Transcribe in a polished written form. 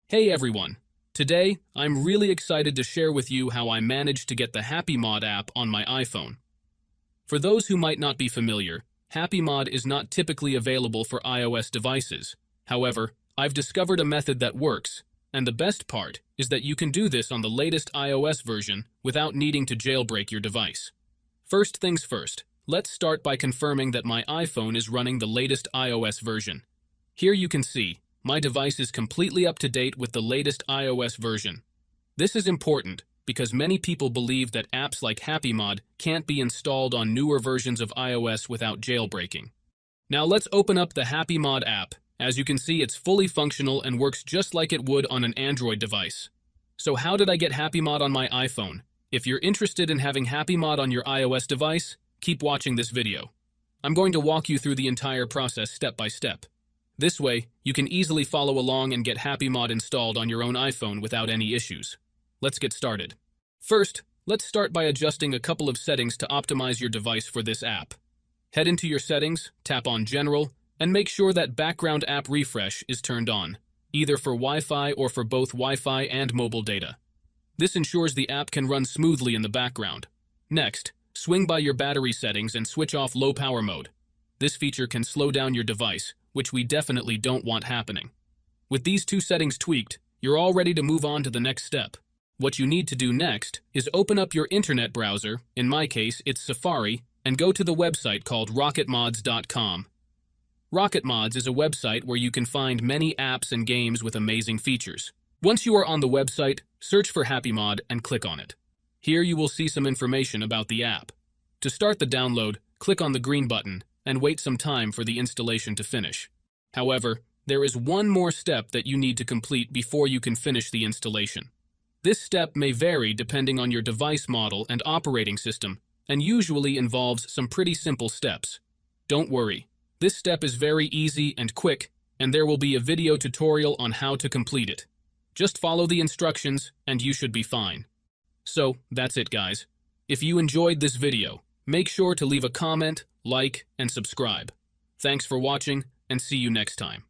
Hey everyone! Today, I'm really excited to share with you how I managed to get the HappyMod app on my iPhone. For those who might not be familiar, HappyMod is not typically available for iOS devices. However, I've discovered a method that works, and the best part is that you can do this on the latest iOS version without needing to jailbreak your device. First things first, let's start by confirming that my iPhone is running the latest iOS version. Here you can see, my device is completely up to date with the latest iOS version. This is important because many people believe that apps like HappyMod can't be installed on newer versions of iOS without jailbreaking. Now let's open up the HappyMod app. As you can see, it's fully functional and works just like it would on an Android device. So how did I get HappyMod on my iPhone? If you're interested in having HappyMod on your iOS device, keep watching this video. I'm going to walk you through the entire process step by step. This way, you can easily follow along and get HappyMod installed on your own iPhone without any issues. Let's get started. First, let's start by adjusting a couple of settings to optimize your device for this app. Head into your settings, tap on General, and make sure that Background App Refresh is turned on, either for Wi-Fi or for both Wi-Fi and mobile data. This ensures the app can run smoothly in the background. Next, swing by your battery settings and switch off low power mode. This feature can slow down your device, which we definitely don't want happening. With these two settings tweaked, you're all ready to move on to the next step. What you need to do next is open up your internet browser, in my case it's Safari, and go to the website called rocketmods.com. Rocketmods is a website where you can find many apps and games with amazing features. Once you are on the website, search for HappyMod and click on it. Here you will see some information about the app. To start the download, click on the green button and wait some time for the installation to finish. However, there is one more step that you need to complete before you can finish the installation. This step may vary depending on your device model and operating system, and usually involves some pretty simple steps. Don't worry, this step is very easy and quick, and there will be a video tutorial on how to complete it. Just follow the instructions and you should be fine. So, that's it guys. If you enjoyed this video, make sure to leave a comment, like, and subscribe. Thanks for watching, and see you next time.